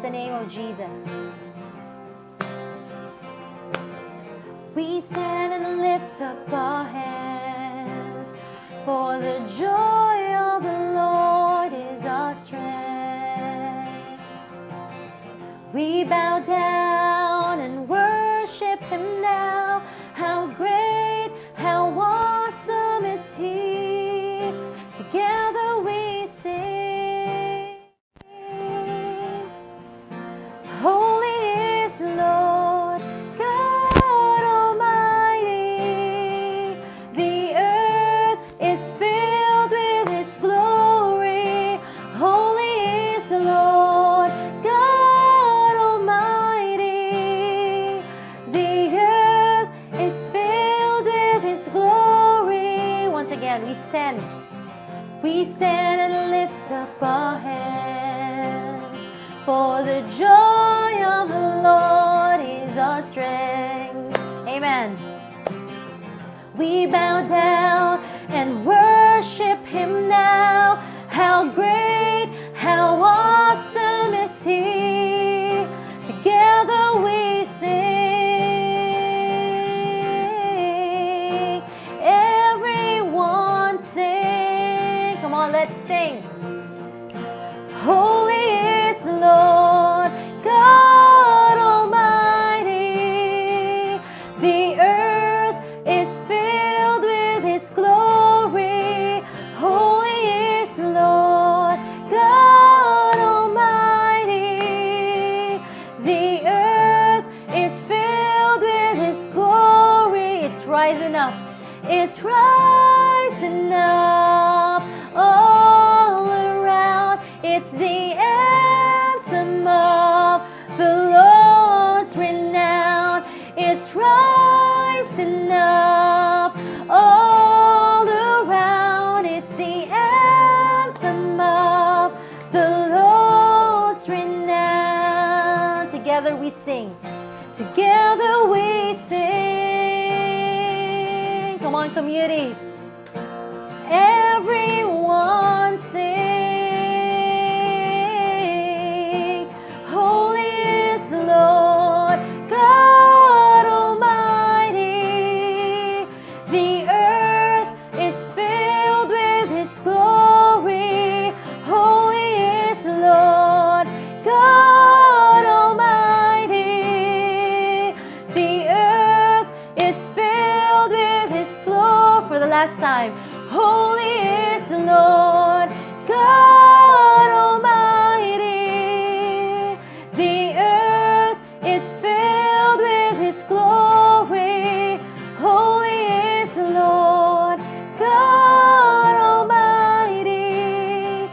the name of Jesus. We stand and lift up our hands, for the joy of the Lord is our strength. We bow down and worship Him now. How great, how awesome is He. Together we sing. Holy is the Lord God Almighty. The earth is filled with His glory. Holy is the Lord God Almighty. The earth is filled with His glory. Once again, we stand. We stand and lift up our hands, for the joy of the Lord is our strength. Amen. We bow down and worship Him now. How great, how awesome is He. Together we sing. Everyone sing. Come on, let's sing. Holy is the Lord God Almighty. The earth is filled with His glory. Holy is the Lord God Almighty. The earth is filled with His glory. It's rising up. It's rising up all around. It's the anthem of the Lord's renown. It's rising up all around. It's the anthem of the Lord's renown. Together we sing. Together we sing. Come on, community. Everyone sing. Holy is the Lord God Almighty. The earth is filled with His glory. Holy is the Lord God Almighty. The earth is filled with His glory. For the last time. Holy is the Lord God Almighty. The earth is filled with His glory. Holy is the Lord God Almighty.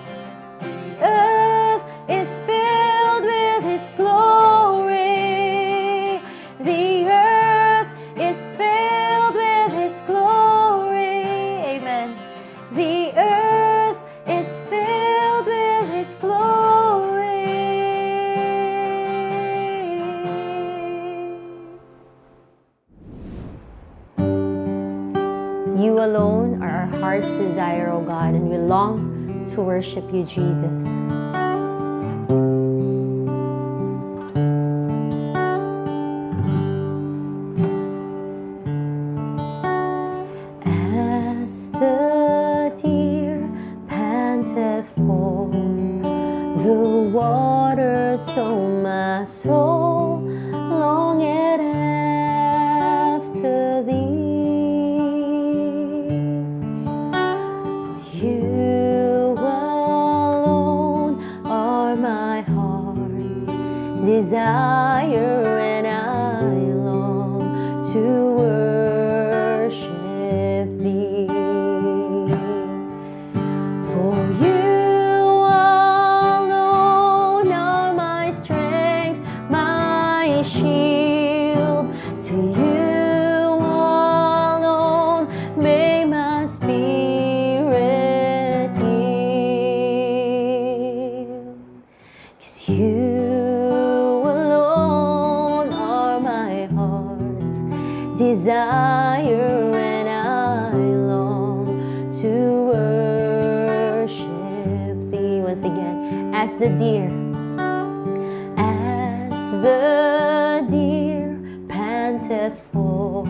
The earth is filled with His glory. The earth is filled with His glory. Amen. The earth is filled with His glory. You alone are our heart's desire, O God, and we long to worship You, Jesus. As the deer panteth for the water, so my soul longeth after Thee. You alone are my heart's desire, and I long to worship Thee. For You alone are my strength, my shield. To You alone may my spirit yield. 'Cause You alone are my heart's desire, and I long to worship Thee. Once again, as the deer the deer panteth for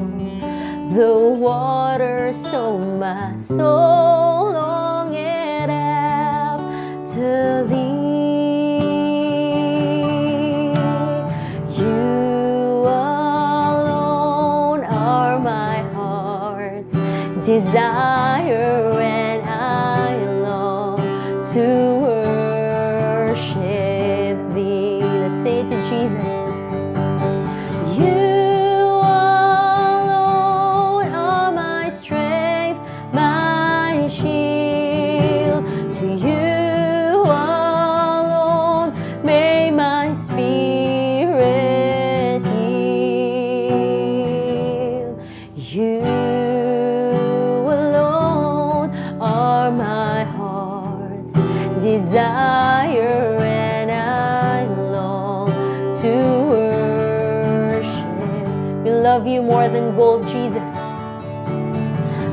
the water, so my soul longeth after thee. You alone are my heart's desire, and I long to worship thee. Let's say it to Jesus. You alone are my strength, my shield. To you alone may my spirit yield. You alone are my heart's desire, and I long to worship. We love you more than gold, Jesus.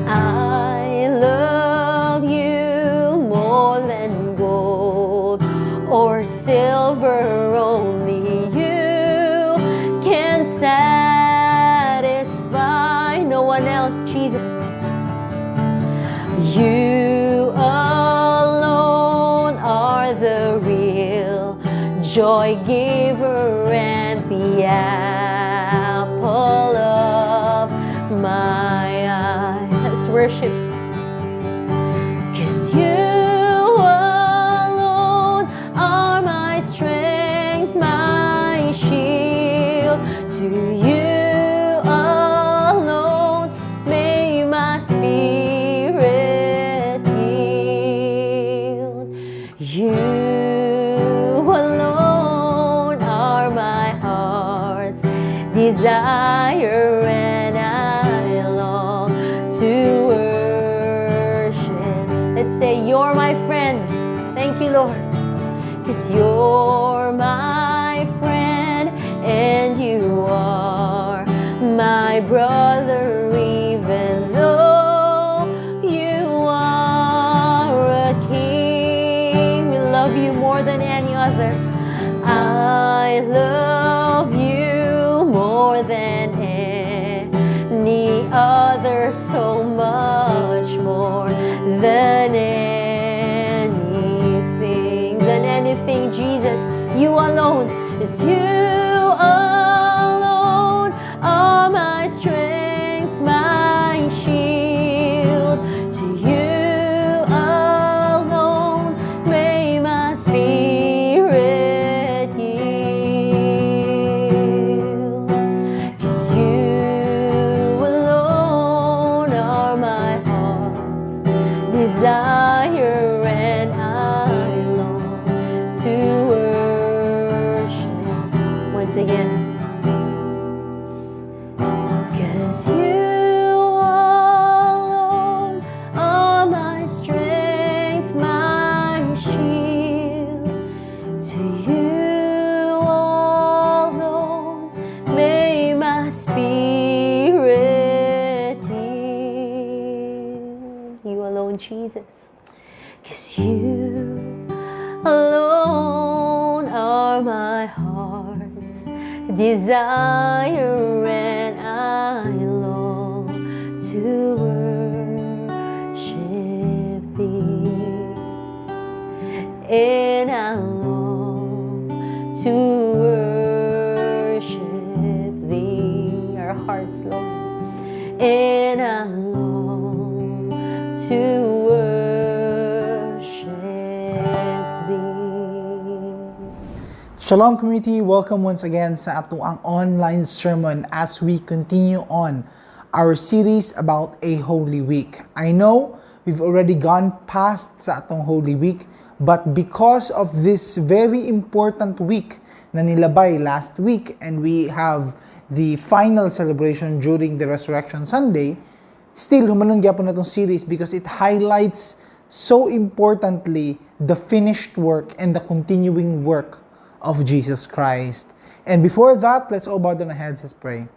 I love you more than gold or silver. Only you can satisfy. No one else, Jesus. You alone are the real joy giver and the apple of my eye. Let's worship. 'Cause you alone are my strength, my shield. To you alone may my spirit yield. You alone are my heart's desire, and I long to worship. Let's say, you're my friend. Thank you, Lord. 'Cause you're my friend, and you are my brother, even though you are a king. We love you more than any other. I love you more than any other, so much more than anything, Jesus. You alone, is you alone are my strength, my shield. To you alone may my spirit yield. 'Cause you alone are my heart's desire, and I long to worship. Once again. 'Cause you alone are my strength, my shield. To you alone may my spirit yield. You alone, Jesus. 'Cause you alone are my heart's desire, and I long to worship thee. And I long to worship thee. Our hearts, Lord. And I long to Shalom community, welcome once again sa ato ang online sermon as we continue on our series about a Holy Week. I know we've already gone past sa atong Holy Week, but because of this very important week na nilabay last week, and we have the final celebration during the Resurrection Sunday, still humanon gyapon natong series because it highlights so importantly the finished work and the continuing work of Jesus Christ. And before that, let's all bow down our heads, let's pray.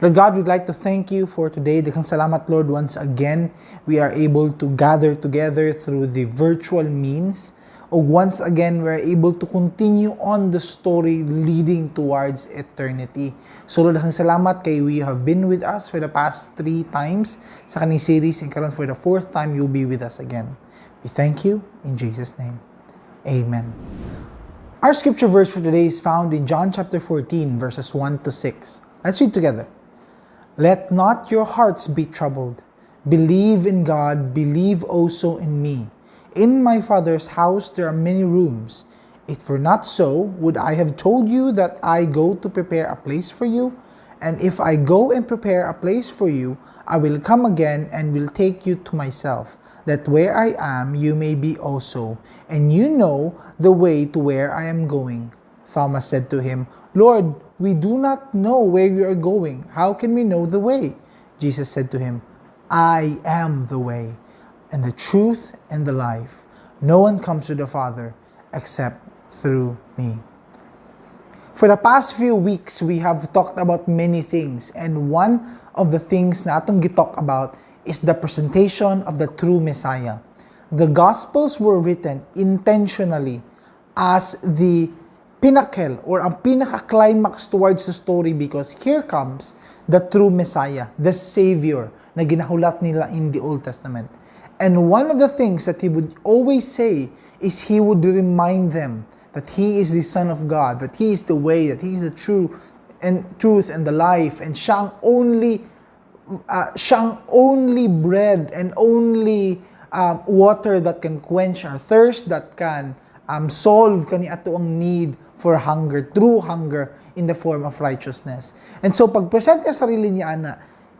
Lord God, we'd like to thank you for today. Daghang salamat, Lord, once again. We are able to gather together through the virtual means once again, we're able to continue on the story leading towards eternity. So Lord, daghang salamat kay you have been with us for the past 3 times sa kaning series, and karon for the 4th time, you'll be with us again. We thank you in Jesus' name. Amen. Our scripture verse for today is found in John chapter 14, verses 1 to 6. Let's read together. Let not your hearts be troubled. Believe in God, believe also in me. In my Father's house there are many rooms. If it were not so, would I have told you that I go to prepare a place for you? And if I go and prepare a place for you, I will come again and will take you to myself, that where I am, you may be also, and you know the way to where I am going. Thomas said to him, Lord, we do not know where you are going. How can we know the way? Jesus said to him, I am the way, and the truth, and the life. No one comes to the Father except through me. For the past few weeks, we have talked about many things, and one of the things na atong gitalk about is the presentation of the true Messiah. The Gospels were written intentionally as the pinnacle or ang pinaka-climax towards the story, because here comes the true Messiah, the Savior na ginahulat nila in the Old Testament. And one of the things that he would always say is he would remind them that he is the Son of God, that he is the way, that he is the truth and the life, and siyang only bread and only water that can quench our thirst, that can solve kani ato ang need for hunger, true hunger in the form of righteousness. And so pag-present niya sarili niya ana,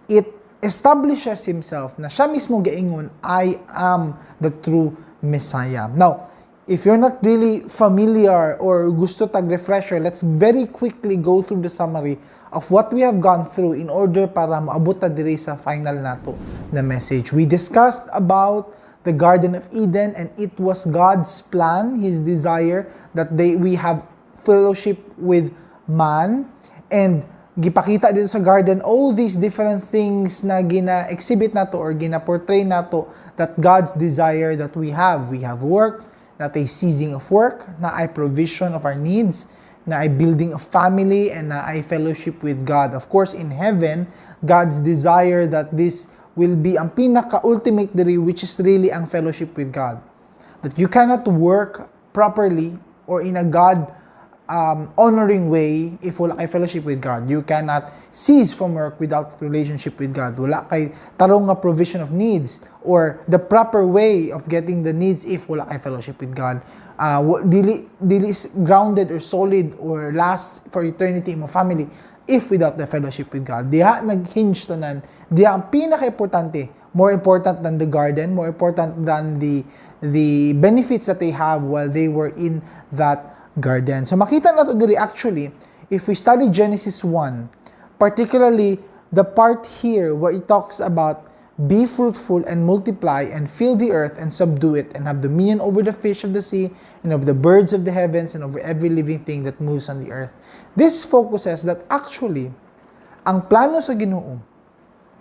it establishes himself na siya mismo gaingon, I am the true Messiah. Now, if you're not really familiar or gusto tag refresher, let's very quickly go through the summary of what we have gone through in order para maabot ta diri sa final nato na message. We discussed about the Garden of Eden, and it was God's plan, His desire that we have fellowship with man, and gipakita dito sa garden all these different things na gina-exhibit nato or gina-portray nato that God's desire that we have. We have work, not a ceasing of work, na ay provision of our needs, na ay building a family, and na ay fellowship with God. Of course, in heaven, God's desire that this will be ang pinaka-ultimate diri, which is really ang fellowship with God. That you cannot work properly or in a God honoring way if wala kay fellowship with God. You cannot cease from work without relationship with God. Wala kay tarong nga provision of needs or the proper way of getting the needs if wala kay fellowship with God. Dili grounded or solid or lasts for eternity in mo family if without the fellowship with God. Diha nag-hinge tanan. Diha ang pinaka-importante, more important than the garden, more important than the benefits that they have while they were in that garden. So makita nato diri actually, if we study Genesis 1, particularly the part here where it talks about be fruitful and multiply and fill the earth and subdue it and have dominion over the fish of the sea and over the birds of the heavens and over every living thing that moves on the earth. This focuses that actually, ang plano sa Ginoo,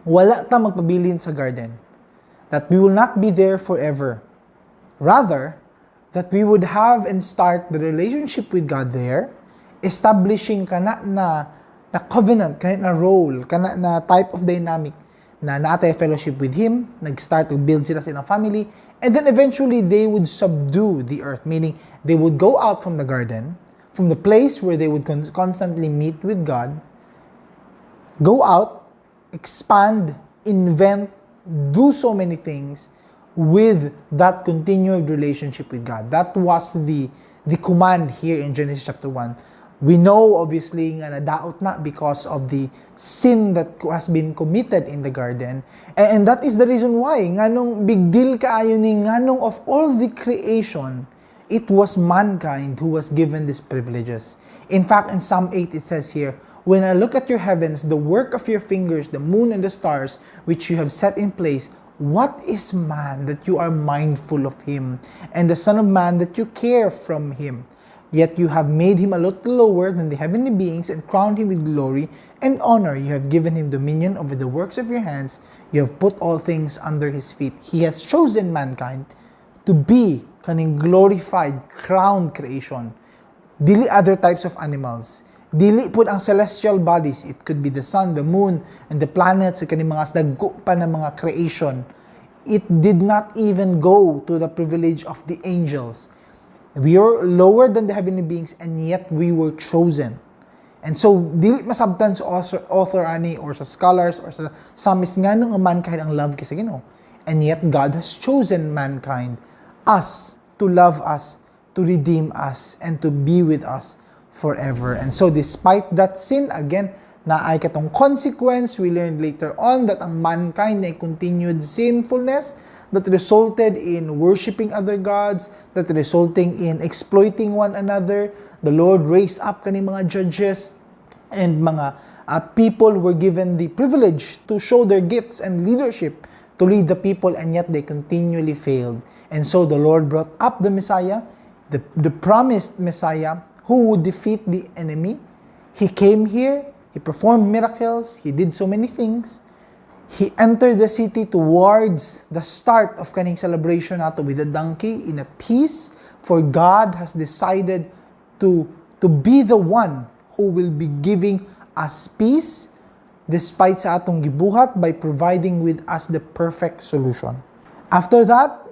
wala ta magpabilin sa garden. That we will not be there forever. Rather, that we would have and start the relationship with God there, establishing kana na covenant, kana na role, kana na type of dynamic na naatay fellowship with Him, nag-start to build sila sa ilang family, and then eventually they would subdue the earth, meaning they would go out from the garden, from the place where they would constantly meet with God, go out, expand, invent, do so many things, with that continued relationship with God. That was the command here in Genesis chapter 1. We know obviously nga nadaot na because of the sin that has been committed in the garden. And that is the reason why nganong big deal kaayo ni nganong of all the creation, it was mankind who was given these privileges. In fact, in Psalm 8 it says here, when I look at your heavens, the work of your fingers, the moon and the stars which you have set in place, what is man that you are mindful of him, and the Son of Man that you care from him? Yet you have made him a little lower than the heavenly beings and crowned him with glory and honor. You have given him dominion over the works of your hands. You have put all things under his feet. He has chosen mankind to be kaning glorified, crowned creation. Dili other types of animals. Dili pud ang celestial bodies. It could be the sun, the moon, and the planets, kaning mga dagko pa na mga creation. It did not even go to the privilege of the angels. We are lower than the heavenly beings, and yet we were chosen. And so, dili masabtan sa author ani or sa scholars or sa psalmist nga nung mankind ang love kay sa Ginoo. And yet God has chosen mankind, us, to love us, to redeem us, and to be with us forever. And so despite that sin, again, na ay katong consequence, we learned later on that ang mankind ay continued sinfulness that resulted in worshiping other gods, that resulting in exploiting one another. The Lord raised up kani mga judges and mga people were given the privilege to show their gifts and leadership to lead the people, and yet they continually failed. And so the Lord brought up the Messiah, the promised Messiah, who would defeat the enemy. He came here, he performed miracles, he did so many things. He entered the city towards the start of kaning celebration nato with a donkey in a peace, for God has decided to be the one who will be giving us peace despite sa atong gibuhat by providing with us the perfect solution. After that,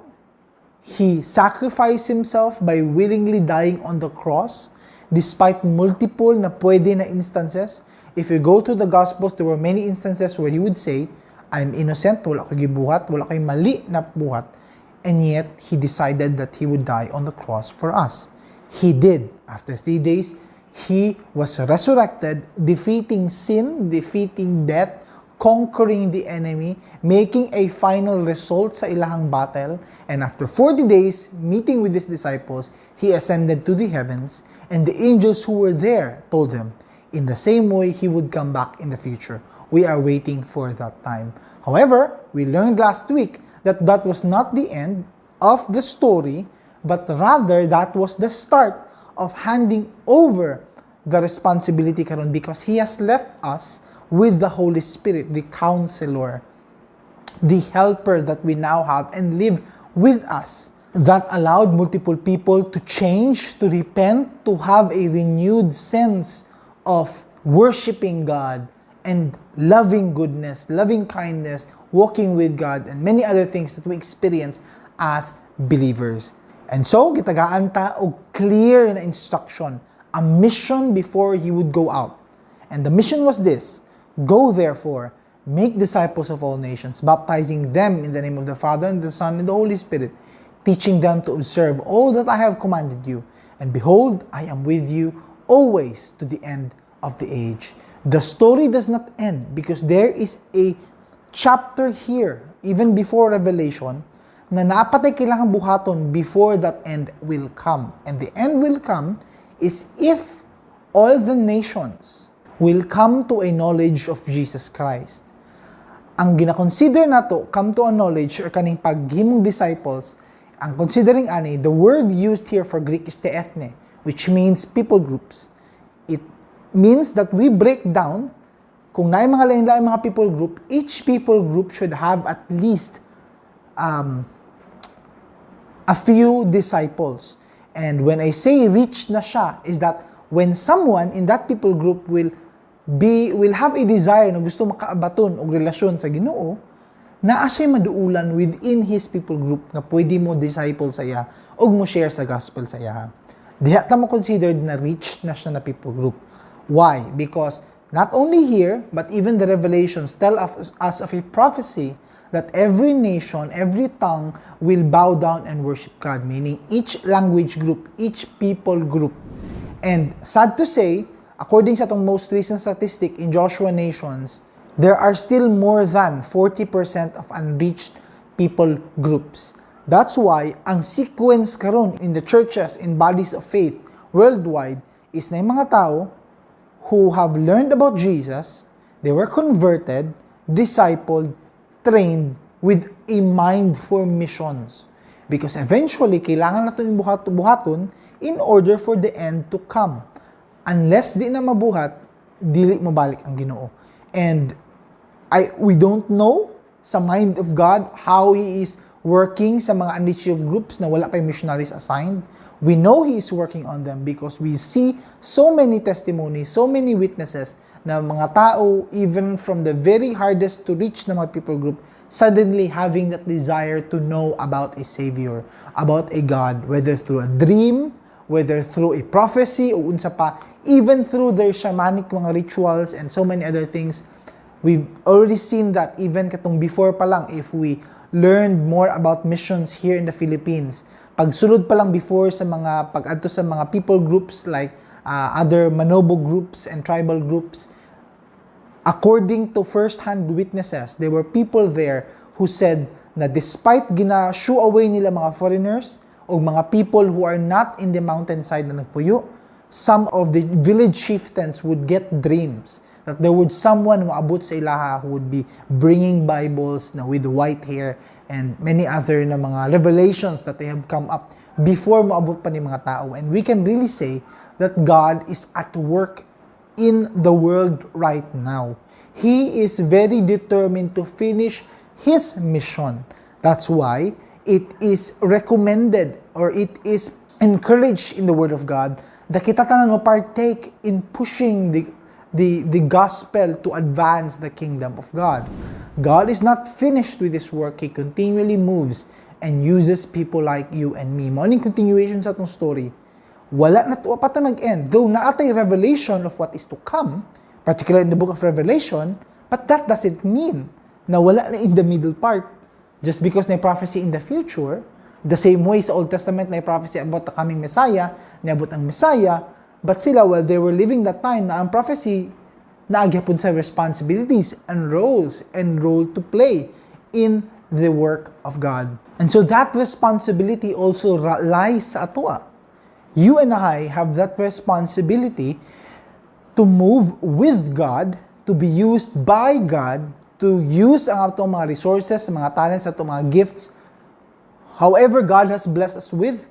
He sacrificed Himself by willingly dying on the cross despite multiple na pwede na instances. If you go to the Gospels, there were many instances where He would say, I'm innocent, wala ko gibuhat, wala ko'y mali na buhat. And yet, He decided that He would die on the cross for us. He did. After 3 days, He was resurrected, defeating sin, defeating death, conquering the enemy, making a final result sa ilahang battle. And after 40 days, meeting with His disciples, He ascended to the heavens, and the angels who were there told Him, in the same way, He would come back in the future. We are waiting for that time. However, we learned last week that that was not the end of the story, but rather that was the start of handing over the responsibility karon, because He has left us with the Holy Spirit, the counselor, the helper that we now have and live with us. That allowed multiple people to change, to repent, to have a renewed sense of worshiping God and loving goodness, loving kindness, walking with God, and many other things that we experience as believers. And so, gitagaan ta og clear na instruction, a mission before He would go out. And the mission was this: go therefore, make disciples of all nations, baptizing them in the name of the Father and the Son and the Holy Spirit, teaching them to observe all that I have commanded you. And behold, I am with you always to the end of the age. The story does not end, because there is a chapter here, even before Revelation, na napatay kailangan buhaton before that end will come. And the end will come is if all the nations will come to a knowledge of Jesus Christ. Ang gina-consider nato, come to a knowledge, or kaning paghimong disciples, ang considering ani, the word used here for Greek is theethne, which means people groups. It means that we break down, kung naay mga lain-lain mga people group, each people group should have at least a few disciples. And when I say reach na siya, is that when someone in that people group will have a desire na gusto makaabaton og relasyon sa Ginoo, naa siya maduulan within his people group na pwede mo disciple sa iya og mo share sa gospel sa iya. Diha ta mo considered na reach na siya na people group. Why? Because not only here, but even the Revelations tell us of a prophecy that every nation, every tongue will bow down and worship God, meaning each language group, each people group. And sad to say, according sa itong most recent statistic in Joshua Nations, there are still more than 40% of unreached people groups. That's why ang sequence karon in the churches, in bodies of faith worldwide, is na yung mga tao who have learned about Jesus, they were converted, discipled, trained with a mind for missions. Because eventually, kailangan natin yung buhaton in order for the end to come. Unless di na mabuhat, dili mabalik ang Ginoo. And we don't know sa mind of God how He is working sa mga initiative groups na wala pa yung missionaries assigned. We know He is working on them because we see so many testimonies, so many witnesses na mga tao, even from the very hardest to reach na mga people group, suddenly having that desire to know about a Savior, about a God, whether through a dream, whether through a prophecy, o unsa pa, even through their shamanic mga rituals and so many other things. We've already seen that even katong before pa lang, if we learned more about missions here in the Philippines, pagsulod pa lang before sa mga pag-adto sa mga people groups like other Manobo groups and tribal groups, according to first-hand witnesses, there were people there who said na despite gina-shoo away nila mga foreigners o mga people who are not in the mountainside na nagpuyo, some of the village chieftains would get dreams that there would someone maabot sa ilaha who would be bringing Bibles na with white hair and many other na mga revelations that they have come up before maabot pa ni mga tao. And we can really say that God is at work in the world right now. He is very determined to finish His mission. That's why it is recommended or it is encouraged in the Word of God that kita tanan mo partake in pushing the gospel to advance the kingdom of God. God is not finished with His work. He continually moves and uses people like you and me. Morning continuation sa itong story. Wala na to pa ito nag-end. Though naatay revelation of what is to come, particularly in the book of Revelation, but that doesn't mean na wala na in the middle part. Just because na prophecy in the future, the same way sa Old Testament na prophecy about the coming Messiah, niabot ang Messiah, but sila, while they were living that time, na ang prophecy, naagyapon sa responsibilities and roles and role to play in the work of God. And so that responsibility also lies sa atua. You and I have that responsibility to move with God, to be used by God, to use ang atong mga resources, mga talents, atong mga gifts, however God has blessed us with,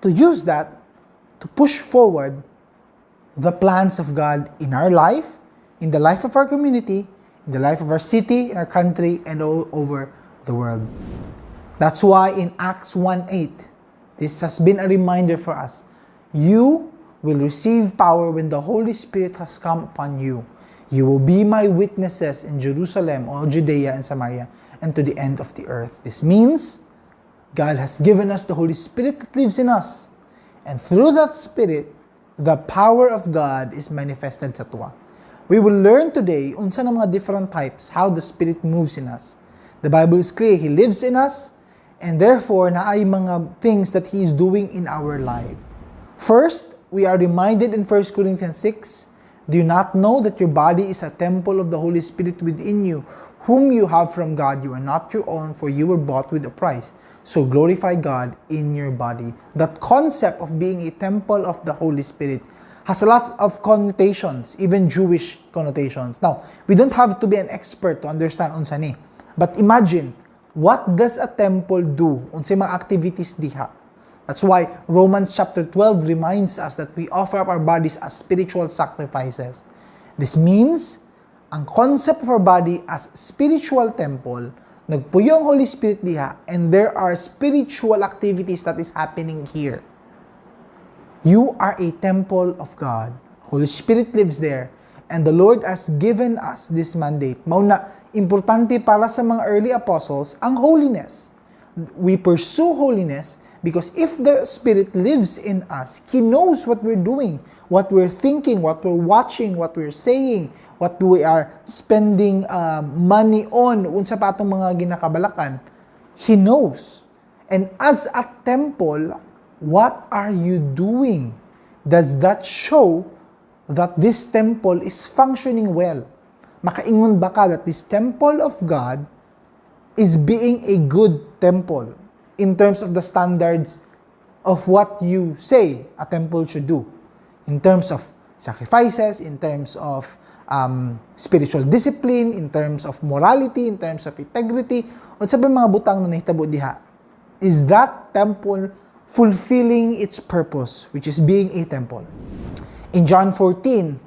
to use that to push forward the plans of God in our life, in the life of our community, in the life of our city, in our country, and all over the world. That's why in Acts 1:8, this has been a reminder for us. You will receive power when the Holy Spirit has come upon you. You will be my witnesses in Jerusalem, all Judea and Samaria, and to the end of the earth. This means God has given us the Holy Spirit that lives in us. And through that Spirit, the power of God is manifested sa tuwa. We will learn today unsa na mga different types, how the Spirit moves in us. The Bible is clear, He lives in us, and therefore, naay mga things that He is doing in our life. First, we are reminded in 1 Corinthians 6, do you not know that your body is a temple of the Holy Spirit within you, whom you have from God? You are not your own, for you were bought with a price. So glorify God in your body. That concept of being a temple of the Holy Spirit has a lot of connotations, even Jewish connotations. Now, we don't have to be an expert to understand unsa ni. But imagine, what does a temple do? Unsay mga activities diha? That's why Romans chapter 12 reminds us that we offer up our bodies as spiritual sacrifices. This means, ang concept of our body as spiritual temple, nagpuyo ang Holy Spirit diha, and there are spiritual activities that is happening here. You are a temple of God. Holy Spirit lives there, and the Lord has given us this mandate. Mauna, importante para sa mga early apostles, ang holiness. We pursue holiness because if the Spirit lives in us, He knows what we're doing, what we're thinking, what we're watching, what we're saying, what we are spending money on, unsa pa atong mga ginakabalakan. He knows. And as a temple, what are you doing? Does that show that this temple is functioning well? Makaingon ba ka that this temple of God is being a good temple in terms of the standards of what you say a temple should do? In terms of sacrifices, in terms of spiritual discipline, in terms of morality, in terms of integrity, o sabi mga butang na nahitabo diha, is that temple fulfilling its purpose, which is being a temple? In John 14,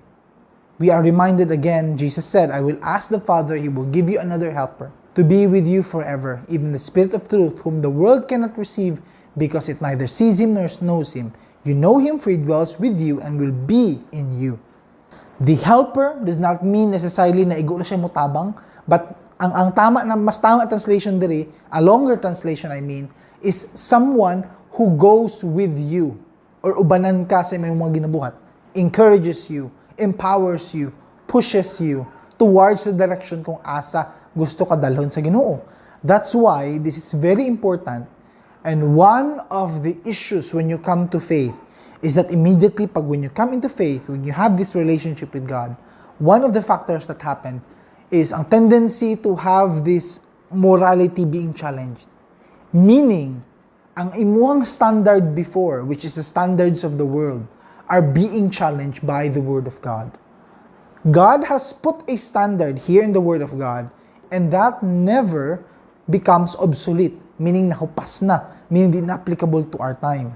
we are reminded again, Jesus said, I will ask the Father, He will give you another helper, to be with you forever, even the Spirit of truth, whom the world cannot receive, because it neither sees him nor knows him. You know him, for he dwells with you and will be in you. The helper does not mean necessarily na igo na siya mutabang, but ang tama na mas tama translation diri, a longer translation I mean, is someone who goes with you or ubanan ka sa may mga ginabuhat, encourages you, empowers you, pushes you towards the direction kung asa gusto ka dalhon sa Ginoo. That's why this is very important. And one of the issues when you come to faith is that immediately when you come into faith, when you have this relationship with God, one of the factors that happen is ang tendency to have this morality being challenged. Meaning, ang imuhang standard before, which is the standards of the world, are being challenged by the Word of God. God has put a standard here in the Word of God, and that never becomes obsolete, meaning nahupas na, meaning di na applicable to our time.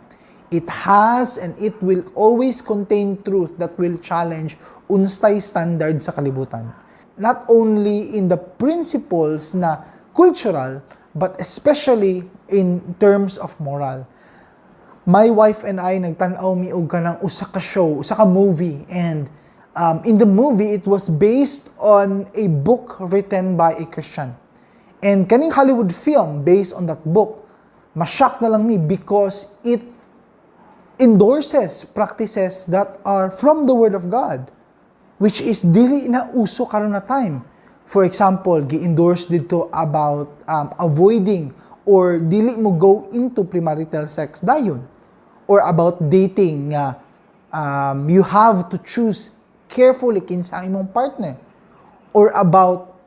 It has and it will always contain truth that will challenge unstay standard sa kalibutan. Not only in the principles na cultural, but especially in terms of moral. My wife and I nagtanaw miog ka ng usa ka show, usa ka movie, and in the movie, it was based on a book written by a Christian. And kaning Hollywood film based on that book, mashock na lang ni because it endorses practices that are from the Word of God, which is dili na uso karon na time. For example, gi-endorse dito about avoiding or dili mo go into premarital sex dayon, or about dating nga you have to choose carefully kinsa ang imong partner, or about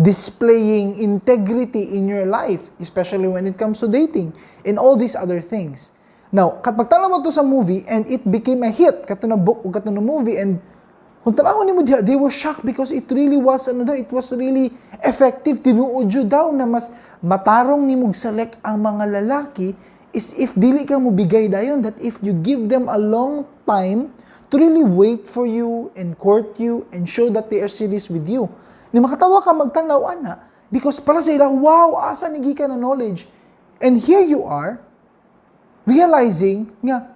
displaying integrity in your life, especially when it comes to dating, and all these other things. Now, kapag tanaw mo to sa movie, and it became a hit, kato na book o kato na movie, and kung tanawin mo diha, they were shocked because it really was, it was really effective. Tinuod yun daw na mas matarong ni mong select ang mga lalaki is if dili ka mo bigay dayon, that if you give them a long time to really wait for you and court you and show that they are serious with you. Ni makatawa ka magtanaw ana because para sa ila, wow, asa ni gikan na knowledge. And here you are realizing nga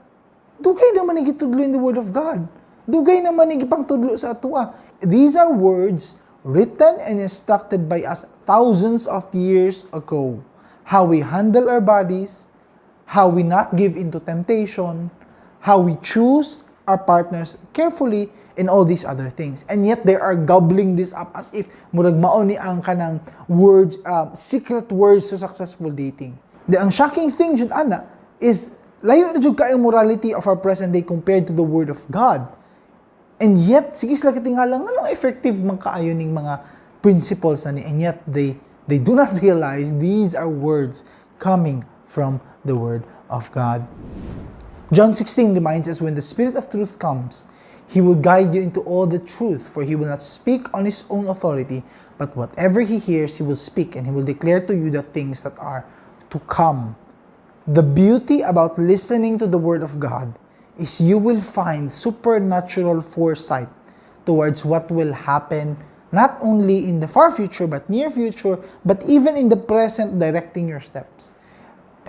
dugay naman ni gitudlo in the Word of God. Dugay naman ni gipang tudlo sa atua. These are words written and instructed by us thousands of years ago. How we handle our bodies, how we not give into temptation, how we choose our partners carefully, and all these other things. And yet they are gobbling this up as if murag mao ni ang kanang words, secret words to successful dating. Ang shocking thing jud ana is layo na jud kaayong morality of our present day compared to the Word of God. And yet sige sila katingala nganong effective man kaayo ning mga principles ani, and yet they do not realize these are words coming from the Word of God. John 16 reminds us, when the Spirit of truth comes, He will guide you into all the truth, for He will not speak on His own authority, but whatever He hears, He will speak, and He will declare to you the things that are to come. The beauty about listening to the Word of God is you will find supernatural foresight towards what will happen, not only in the far future, but near future, but even in the present, directing your steps.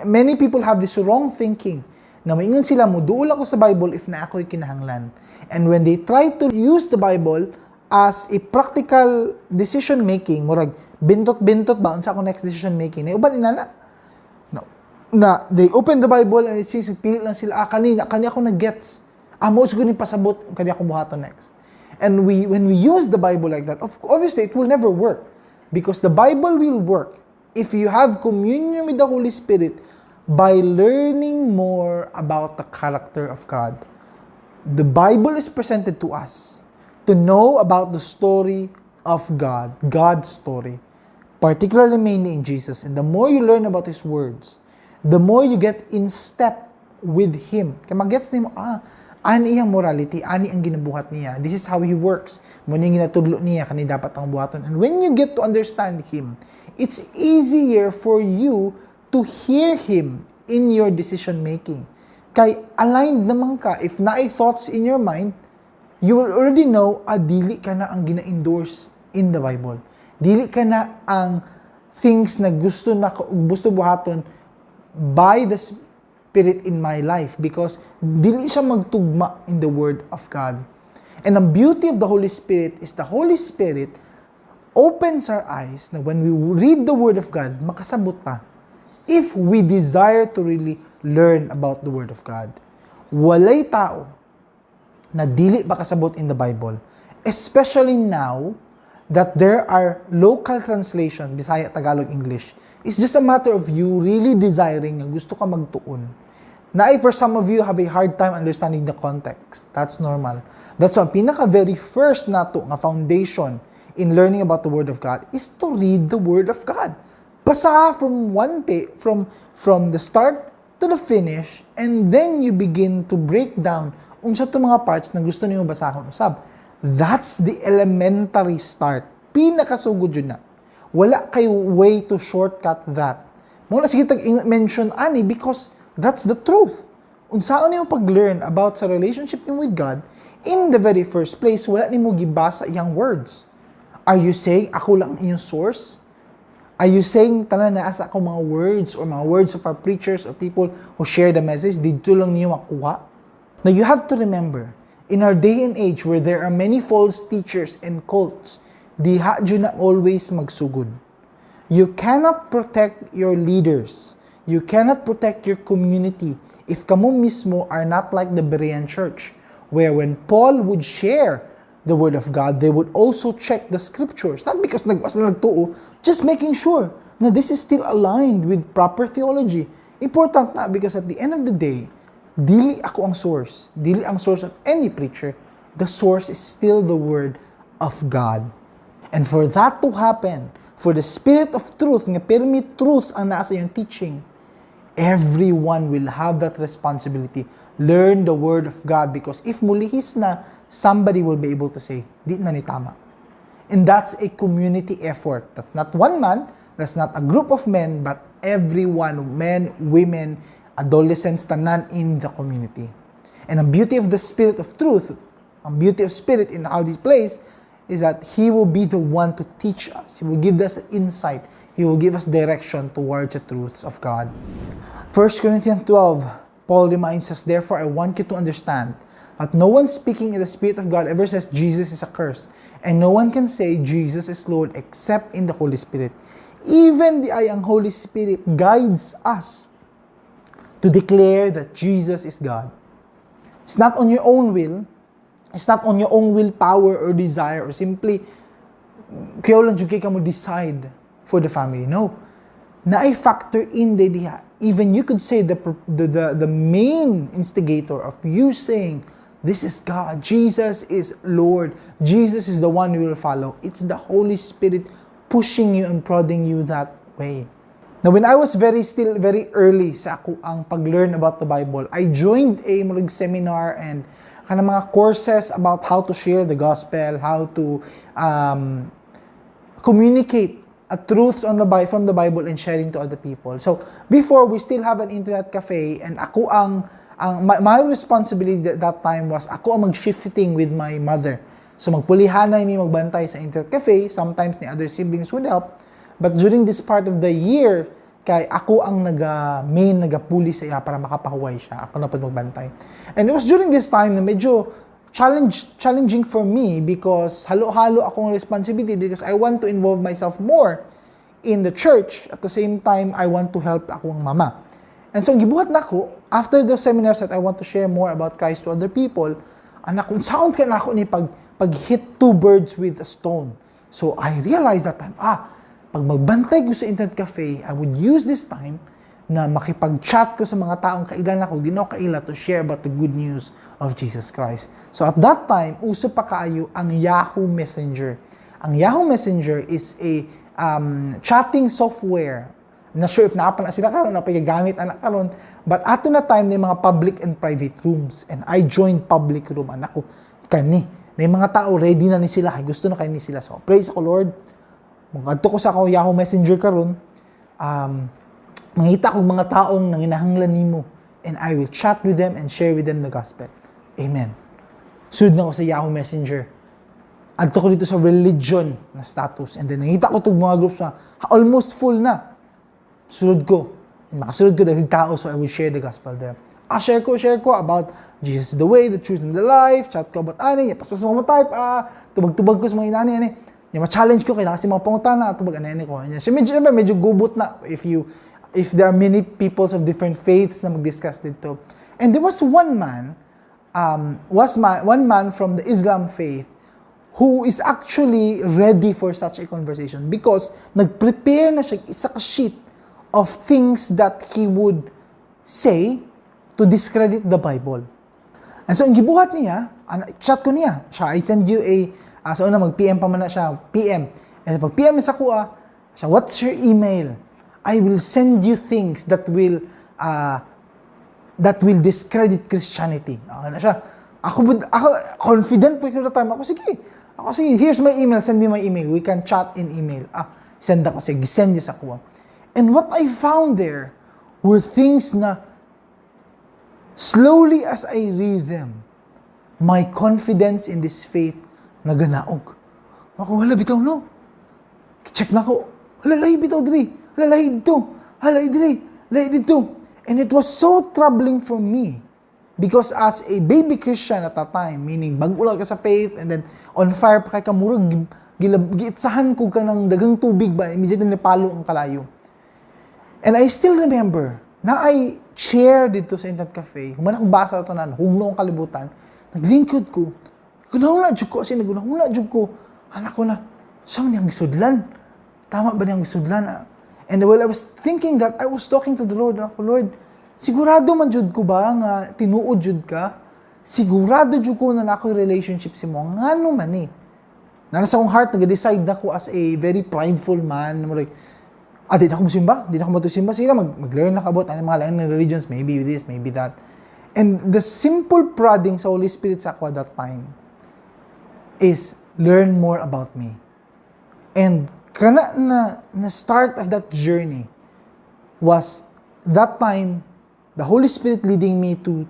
Many people have this wrong thinking na maingon sila mo duol ako sa Bible if na ako'y kinahanglan. And when they try to use the Bible as a practical decision making, murag bintot-bintot ba unsa ako next decision making, uban inana na they open the Bible and it says pilit lang sila kani ako na gets mo siguro ni pasabot kani ako buhaton next. And when we use the Bible like that, obviously it will never work, because the Bible will work if you have communion with the Holy Spirit by learning more about the character of God. The Bible is presented to us to know about the story of God, God's story, particularly mainly in Jesus. And the more you learn about His words, the more you get in step with Him. Kaya mag-gets nimo, ani iyang morality, ani ang ginabuhat niya. This is how He works. Muna yung ginatudlo niya, kani dapat ang buhaton. And when you get to understand Him, it's easier for you to hear Him in your decision making. Kay aligned naman ka, if naay thoughts in your mind, you will already know, dili ka na ang gina-endorse in the Bible. Dili ka na ang things na gusto buhaton by the Spirit in my life because dili siya magtugma in the Word of God. And the beauty of the Holy Spirit is the Holy Spirit opens our eyes na when we read the Word of God, makasabot ta. If we desire to really learn about the Word of God, walay tao na dili makasabot in the Bible. Especially now that there are local translations, Bisaya, Tagalog, English. It's just a matter of you really desiring na gusto ka magtuon. Na for some of you have a hard time understanding the context. That's normal. That's why very first nato nga foundation in learning about the Word of God is to read the Word of God. Basa from one page, from the start to the finish, and then you begin to break down unsa to mga parts na gusto niyo basahon usab. That's the elementary start. Pinakasugod yun na. Wala kayo way to shortcut that. Muna sige tag-mention ani because that's the truth. Unsaon niyo pag-learn about sa relationship niyo with God, in the very first place, wala nimo gibasa iyang words. Are you saying ako lang inyong source? Are you saying tanan na asa ako mga words or mga words of our preachers or people who share the message, dito lang niyo makuha? Now you have to remember, in our day and age where there are many false teachers and cults, diha dyan na always magsugod. You cannot protect your leaders. You cannot protect your community if kamo mismo are not like the Berean church, where when Paul would share the Word of God, they would also check the scriptures. Not because nagtuo, just making sure na this is still aligned with proper theology. Important na because at the end of the day, dili ako ang source. Dili ang source of any preacher. The source is still the Word of God. And for that to happen, for the Spirit of truth, nga permit truth ang nasa yung teaching, everyone will have that responsibility. Learn the Word of God because if mulihis na, somebody will be able to say, di na ni tama. And that's a community effort. That's not one man, that's not a group of men, but everyone, men, women, adolescents, tanan in the community. And the beauty of the Spirit of truth, ang beauty of Spirit in how this plays, is that He will be the one to teach us. He will give us insight. He will give us direction towards the truths of God. 1 Corinthians 12, Paul reminds us, therefore, I want you to understand that no one speaking in the Spirit of God ever says Jesus is accursed, and no one can say Jesus is Lord except in the Holy Spirit. Even ang Holy Spirit guides us to declare that Jesus is God. It's not on your own will. It's not on your own willpower or desire or simply kayo lang jud kay kamo decide for the family. No. Na factor in the idea. Even you could say the main instigator of you saying this is God, Jesus is Lord, Jesus is the one you will follow. It's the Holy Spirit pushing you and prodding you that way. Now, when I was very early sa ako ang pag-learn about the Bible, I joined a seminar and mga courses about how to share the gospel, how to communicate truths from the Bible and sharing to other people. So, before, we still have an internet cafe and ako my responsibility at that time was ako ang mag-shifting with my mother. So, magpulihanay mi magbantay sa internet cafe. Sometimes, the other siblings would help. But during this part of the year, kay ako ang nagapuli sa iya para makapahuway siya. Ako na po magbantay. And it was during this time na medyo challenging for me because halo-halo akong responsibility because I want to involve myself more in the church. At the same time, I want to help akong mama. And so, gibuhat na ako, after the seminars that I want to share more about Christ to other people, kung sound ka na ako ni pag-hit two birds with a stone. So, I realized that time, pag magbantay ko sa internet cafe, I would use this time na makipag-chat ko sa mga taong kailan ako, kaila to share about the good news of Jesus Christ. So, at that time, uso pa kaayo ang Yahoo Messenger. Ang Yahoo Messenger is a chatting software. I'm not sure if naapa na sila karon, napagamit anak karon, but ato na time na mga public and private rooms. And I joined public room. Anak ko, kani. Na yung mga tao, ready na ni sila. Gusto na kayo ni sila. So, praise ako, Lord. Magkadto ko sa ako Yahoo Messenger karon, mangita ko mga taong nanginahanglan nimo, and I will chat with them and share with them the gospel. Amen. Sud na ko sa Yahoo Messenger. adto ko dito sa religion na status. And then, nakita ko itong mga groups na almost full na. Sulod ko. Makasulod ko dahil tao, so I will share the gospel there. Share ko about Jesus is the way, the truth, and the life. Chat ko about ani, paspas mo type, tubag-tubag ko sa mga inani, ani. Yung ma-challenge ko, kaya kasi mga pangutana, tubag ani ko. So, medyo gubot na if there are many peoples of different faiths na mag-discuss dito. And there was one man from the Islam faith who is actually ready for such a conversation because nag-prepare na siya isa ka sheet of things that he would say to discredit the Bible. And so, ang gibuhat niya, chat ko niya, I send you so una mag-PM pa man na siya, PM. And pag PM sa kuha, siya, what's your email? I will send you things that will discredit Christianity. Na siya. Ako confident po yung time. Ako, sige, here's my email, send me my email. We can chat in email. Send ako, sige, send niya sa kuha. And what I found there were things na slowly as I read them, my confidence in this faith naganaog. Ako, wala bitaw no. Check na ko. Wala lahi bitaw diri. Wala lahi dito. Lahi dito. And it was so troubling for me because as a baby Christian at that time, meaning bago lang ka sa faith and then on fire pa kay kamurag giitsahan ko ka ng dagang tubig ba, immediately napalo ang kalayo. And I still remember na I chair dito sa internet cafe, human akong basa ito na, hugno ang kalibutan, naglingkod ko, gunahula dyan ko, anak ko na, saan niyang gisudlan? Tama ba niyang gisudlan? And while I was thinking that, I was talking to the Lord, ako, Lord, sigurado man jud ko ba nga tinuod jud ka? Sigurado jud ko na ako yung relationship si mo, nga no man eh. Nasa akong heart, nag-decide na ko as a very prideful man, like, di na ako musimba, di na ako matusimba. Sige na, mag-learn na about mga lain ng religions, maybe this, maybe that. And the simple prodding sa Holy Spirit sa ako at that time is, learn more about me. And kana na start of that journey was that time, the Holy Spirit leading me to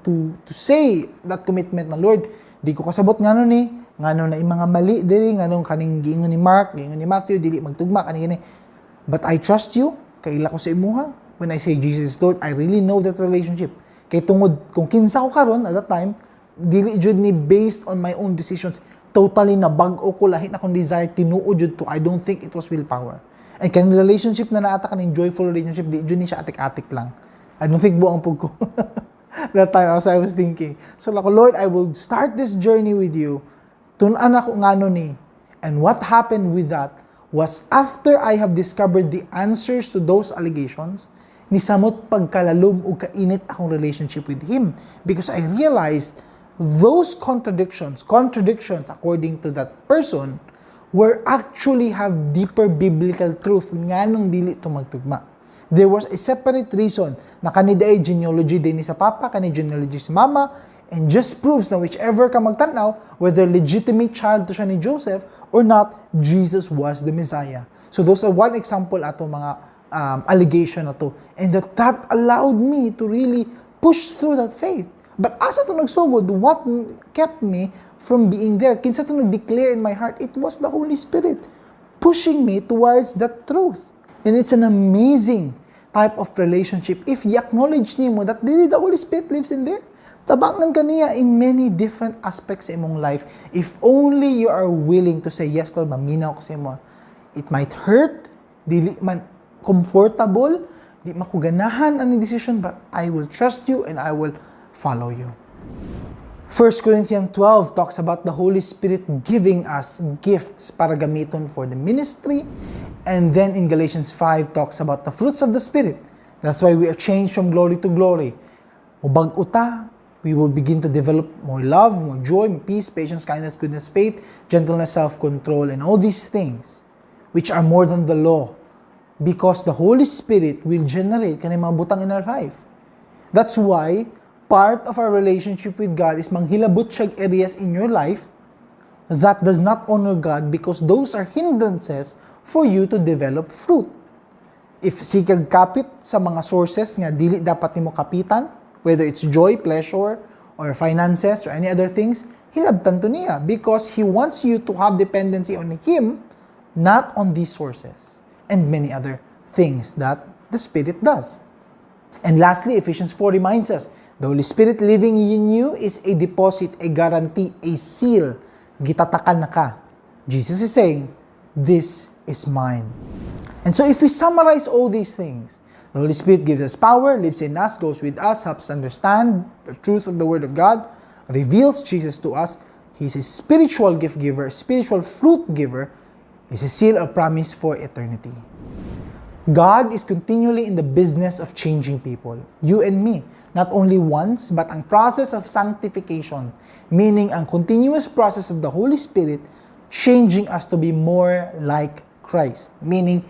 say that commitment na, Lord, di ko kasabot nga nun eh, nga nun na yung mga mali diri, nga nun kaning giingon ni Mark, giingon ni Matthew, dili magtugma, kaning but I trust you, kaila ko sa imuha. When I say Jesus is Lord, I really know that relationship. Kay tungod, kung kinsa ko karon at that time, dili jud ni based on my own decisions. Totally na bag-o ko lahi na akong desire, tinuod jud to. I don't think it was willpower. And kaning relationship na naata kaning joyful relationship, di jud ni siya atik-atik lang. I don't think buang pug ko. That time, as I was thinking. So, like, Lord, I will start this journey with you. Tun-an ako ngano ni. And what happened with that was after I have discovered the answers to those allegations, nisamot pagkalalom o kainit akong relationship with Him. Because I realized those contradictions according to that person, were actually have deeper biblical truth nga nung dili ito magtugma. There was a separate reason na kaniday genealogy din ni sa papa, kani genealogy si mama, and just proves na whichever ka magtanaw, whether legitimate child to siya ni Joseph or not, Jesus was the Messiah. So those are one example ato mga allegation na to. And that allowed me to really push through that faith. But asa to nagsugod, what kept me from being there? Kinsa to nag-declare in my heart, it was the Holy Spirit pushing me towards that truth. And it's an amazing type of relationship if you acknowledge nimo that really the Holy Spirit lives in there. Tabangan ka niya in many different aspects sa imong life. If only you are willing to say, yes Lord, maminaw ko sa imo. It might hurt, dili man comfortable, di makuganahan ang decision, but I will trust you and I will follow you. 1 Corinthians 12 talks about the Holy Spirit giving us gifts para gamiton for the ministry. And then in Galatians 5 talks about the fruits of the Spirit. That's why we are changed from glory to glory. Ubag uta, we will begin to develop more love, more joy, more peace, patience, kindness, goodness, faith, gentleness, self-control, and all these things, which are more than the law, because the Holy Spirit will generate kanang mga butang in our life. That's why part of our relationship with God is manghilabot siya areas in your life that does not honor God, because those are hindrances for you to develop fruit. If sikag kapit sa mga sources nga dili dapat nimo kapitan, whether it's joy, pleasure, or finances, or any other things, Hilabtan to niya because He wants you to have dependency on Him, not on these sources and many other things that the Spirit does. And lastly, Ephesians 4 reminds us, the Holy Spirit living in you is a deposit, a guarantee, a seal. Gitatakan na ka. Jesus is saying, this is mine. And so if we summarize all these things, the Holy Spirit gives us power, lives in us, goes with us, helps understand the truth of the Word of God, reveals Jesus to us. He's a spiritual gift giver, a spiritual fruit giver. He's a seal of promise for eternity. God is continually in the business of changing people, you and me. Not only once, but ang process of sanctification, meaning ang continuous process of the Holy Spirit changing us to be more like Christ, meaning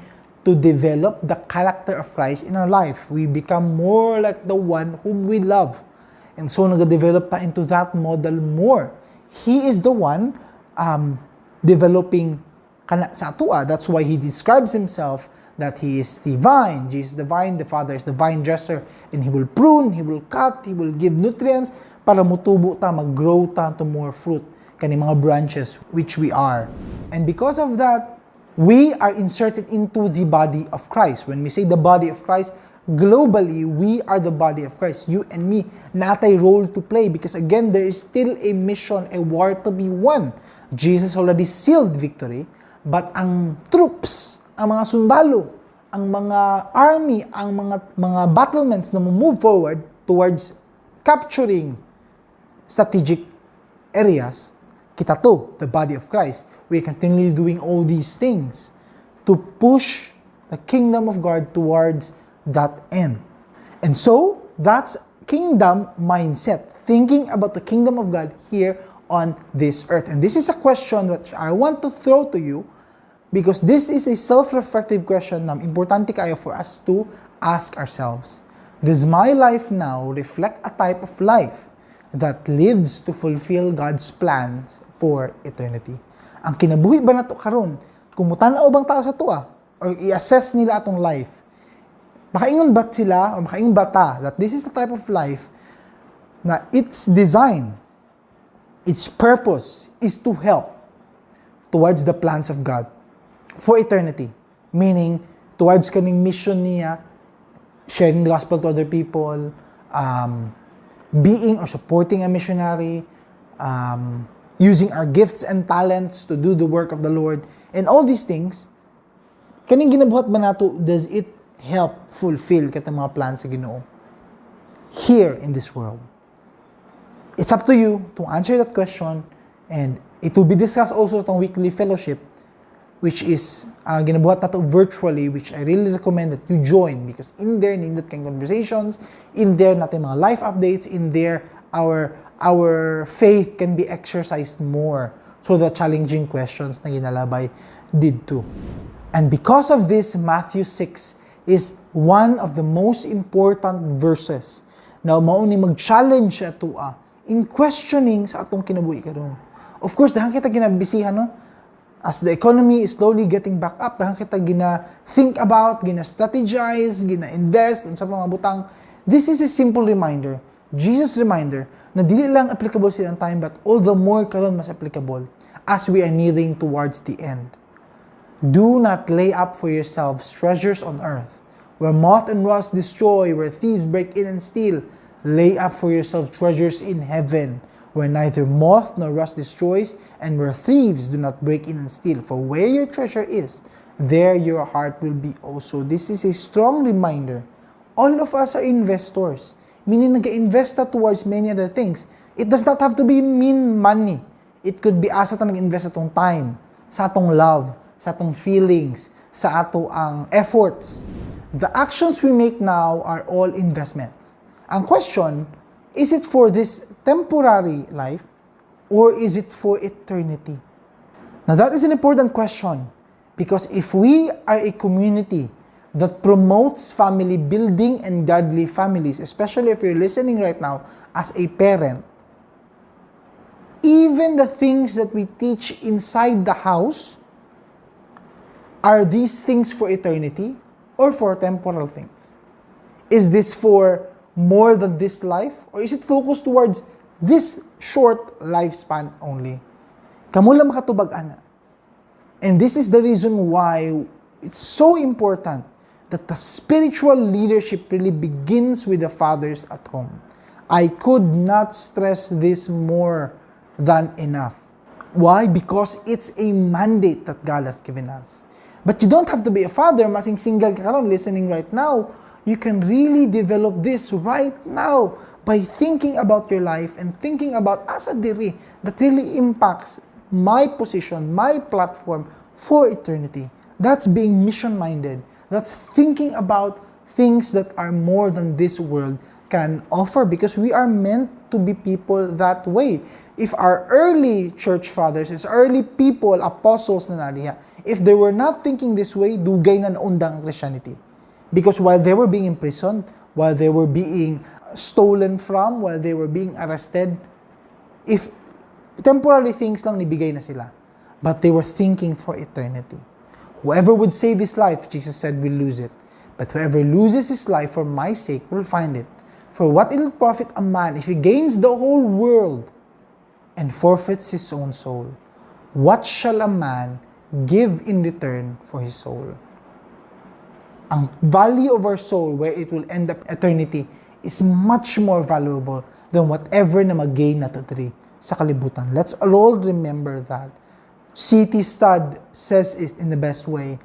to develop the character of Christ in our life. We become more like the one whom we love. And so nag-develop ta into that model more. He is the one developing kana sa atua. That's why He describes Himself that He is the vine, Jesus the vine, the Father is the vine dresser, and He will prune, He will cut, He will give nutrients para mutubo ta, mag-grow ta to more fruit, kani mga branches which we are. And because of that, we are inserted into the body of Christ. When we say the body of Christ, globally, we are the body of Christ. You and me, natay role to play because again, there is still a mission, a war to be won. Jesus already sealed victory, but ang troops, ang mga sundalo, ang mga army, ang mga battlements na move forward towards capturing strategic areas, kita to, the body of Christ. We are continually doing all these things to push the kingdom of God towards that end. And so, that's kingdom mindset, thinking about the kingdom of God here on this earth. And this is a question that I want to throw to you, because this is a self-reflective question na importante kayo for us to ask ourselves. Does my life now reflect a type of life that lives to fulfill God's plans for eternity? Ang kinabuhi ba na to karon? Kung mutanaw bang tao sa tuwa? Or i-assess nila atong life? Makaingon ba sila o makaingon ba ta that this is the type of life na its design, its purpose is to help towards the plans of God for eternity, meaning towards kaning mission niya, sharing the gospel to other people, being or supporting a missionary, using our gifts and talents to do the work of the Lord, and all these things, kaning ginabuhat ba nato, does it help fulfill katong mga plans sa Ginoo here in this world? It's up to you to answer that question, and it will be discussed also itong weekly fellowship, which is ginabuhat nato virtually, which I really recommend that you join, because in there nindot kang conversations, in there natin mga life updates, in there our faith can be exercised more through the challenging questions na ginalabay didto. And because of this, Matthew 6 is one of the most important verses na mao ni mag-challenge siya in questioning sa atong kinabuhi karon. Of course, dahang kita ginabisihan, no? As the economy is slowly getting back up, dahang kita gina-think about, gina-strategize, gina-invest, sa mga butang. This is a simple reminder, Jesus' reminder, na dili lang applicable silang time, but all the more karon mas applicable as we are nearing towards the end. Do not lay up for yourselves treasures on earth, where moth and rust destroy, where thieves break in and steal. Lay up for yourselves treasures in heaven, where neither moth nor rust destroys, and where thieves do not break in and steal. For where your treasure is, there your heart will be also. This is a strong reminder. All of us are investors, meaning nag-invest towards many other things. It does not have to be mean money. It could be asa ta nag-invest atong time, sa atong love, sa atong feelings, sa ato ang efforts. The actions we make now are all investments. Ang question, is it for this temporary life or is it for eternity? Now that is an important question, because if we are a community that promotes family building and godly families, especially if you're listening right now as a parent, even the things that we teach inside the house, are these things for eternity or for temporal things? Is this for more than this life, or is it focused towards this short lifespan only. Kamu lang makatubag, ana. And this is the reason why it's so important that the spiritual leadership really begins with the fathers at home. I could not stress this more than enough. Why? Because it's a mandate that God has given us. But you don't have to be a father, masing single ka karon listening right now. You can really develop this right now by thinking about your life and thinking about asa diri that really impacts my position, my platform for eternity. That's being mission-minded. That's thinking about things that are more than this world can offer, because we are meant to be people that way. If our early church fathers, as early people, apostles na nariya, if they were not thinking this way, dugay na naundang ang Christianity. Because while they were being imprisoned, while they were being stolen from, while they were being arrested, if temporary things lang nibigay na sila, but they were thinking for eternity. Whoever would save his life, Jesus said, will lose it. But whoever loses his life for my sake will find it. For what it will profit a man if he gains the whole world and forfeits his own soul? What shall a man give in return for his soul? Ang value of our soul, where it will end up eternity, is much more valuable than whatever na mag-gain nato diri sa kalibutan. Let's all remember that. C.T. Studd says it in the best way.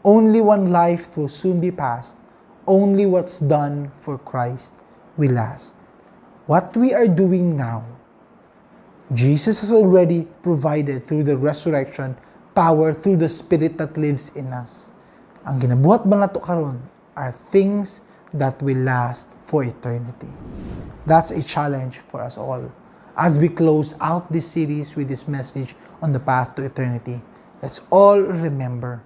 Only one life will soon be passed. Only what's done for Christ will last. What we are doing now, Jesus has already provided through the resurrection power, through the Spirit that lives in us. Ang ginabuhat ba nato karon are things that will last for eternity. That's a challenge for us all. As we close out this series with this message on the path to eternity, let's all remember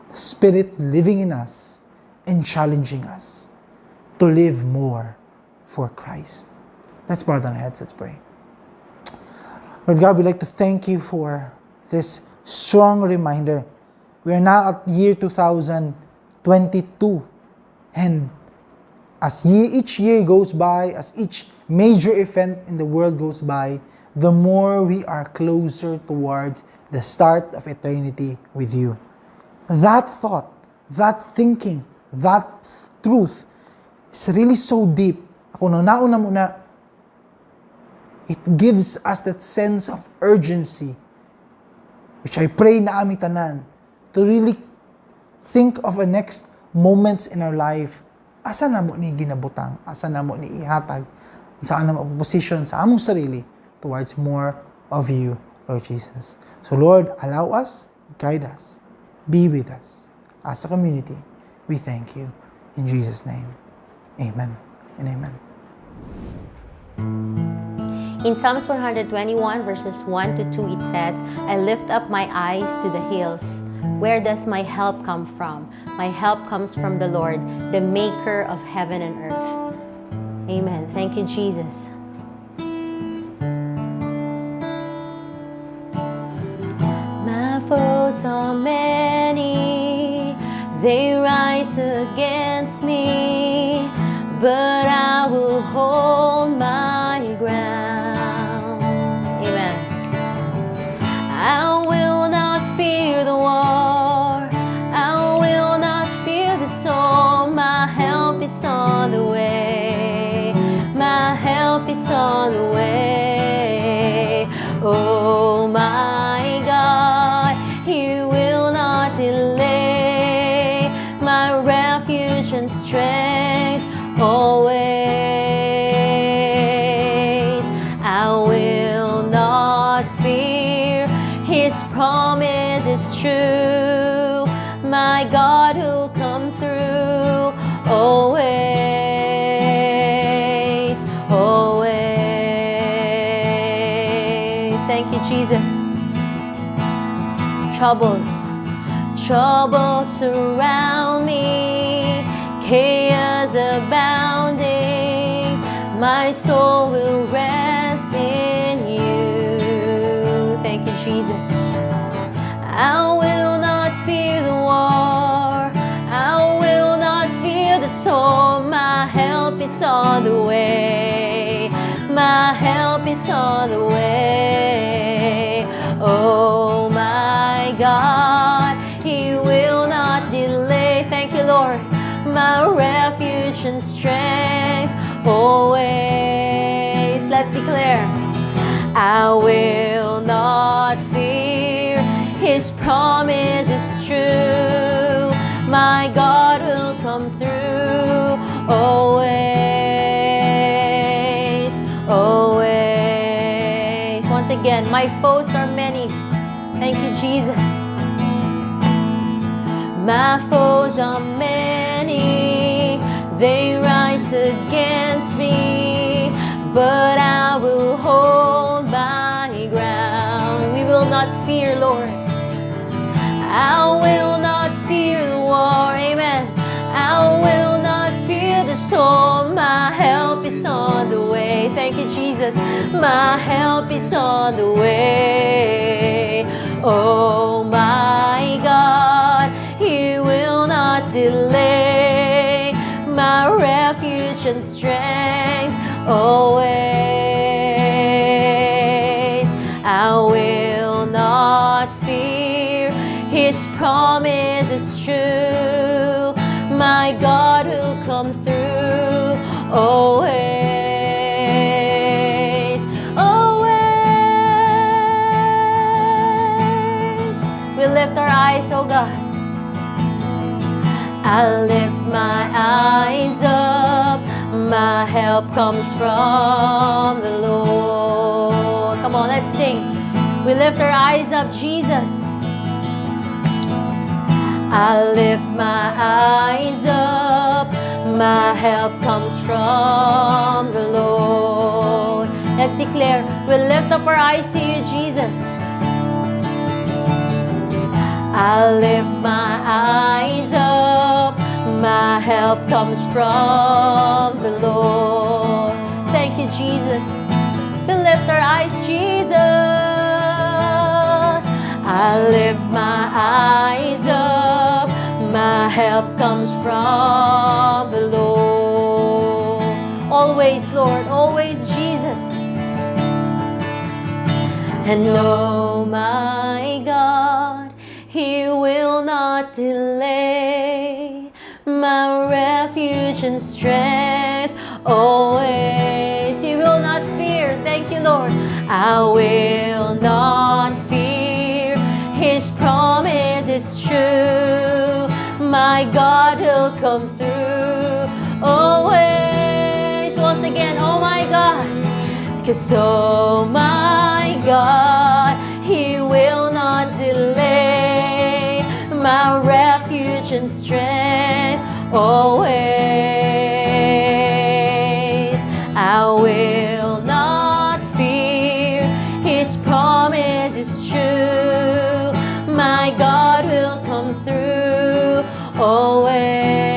the Spirit living in us and challenging us to live more for Christ. Let's bow down our heads, let's pray. Lord God, we'd like to thank you for this strong reminder. We are now at year 2022, and as each year goes by, as each major event in the world goes by, the more we are closer towards the start of eternity with you. That thought, that thinking, that truth is really so deep. Ako nauna muna, it gives us that sense of urgency, which I pray na aming tanan, to really think of the next moments in our life. Asa na mo ni ginabutang, asa na mo ni ihatag, saan na mo position sa among sarili towards more of you, Lord Jesus. So Lord, allow us, guide us, be with us. As a community, we thank you. In Jesus' name, amen and amen. In Psalms 121 verses 1 to 2, it says, I lift up my eyes to the hills. Where does my help come from? My help comes from the Lord, the maker of heaven and earth. Amen. Thank you, Jesus. My foes are many, they rise against me, but I will hold my ground. Amen. I will not fear the war, I will not fear the storm. My help is on the way, my help is on the way. Oh my God, He will not delay, my refuge and strength always. I will not fear, His promise is true, my God who'll come through always, always. Thank you, Jesus. Troubles surround me, chaos abounding, my soul will rest in you. Thank you, Jesus. I will not fear the war, I will not fear the storm. My help is on the way, my on the way. Oh my God, He will not delay. Thank you, Lord, my refuge and strength always. Let's declare, I will not fear, His promise is true. My God will come through always, always. Once again, my foes are many. Thank you, Jesus. My foes are many, they rise against me, but I will hold my ground. We will not fear, Lord. I will not fear the war, amen. I will not fear the storm. My help is on the way. Thank you, Jesus. My help is on the way. Oh my God, He will not delay. My refuge and strength always. I will not fear, His promise is true. My God will come through always, always. We lift our eyes, oh God. I lift my eyes up, my help comes from the Lord. Come on, let's sing. We lift our eyes up, Jesus. I lift my eyes up, my help comes from the Lord. Let's declare, we lift up our eyes to you, Jesus. I lift my eyes up, my help comes from the Lord. Thank you, Jesus. We lift our eyes, Jesus. I lift my eyes up, my help comes from the Lord. Always, Lord, always, Jesus. And oh my God, He will not delay. My refuge and strength always. He will not fear. Thank you, Lord. I will not fear. His promise is true. My God will come through always. Once again, oh my God. Because oh my God, He will not delay. My refuge and strength always. I will not fear. His promise is true. My God will come through always.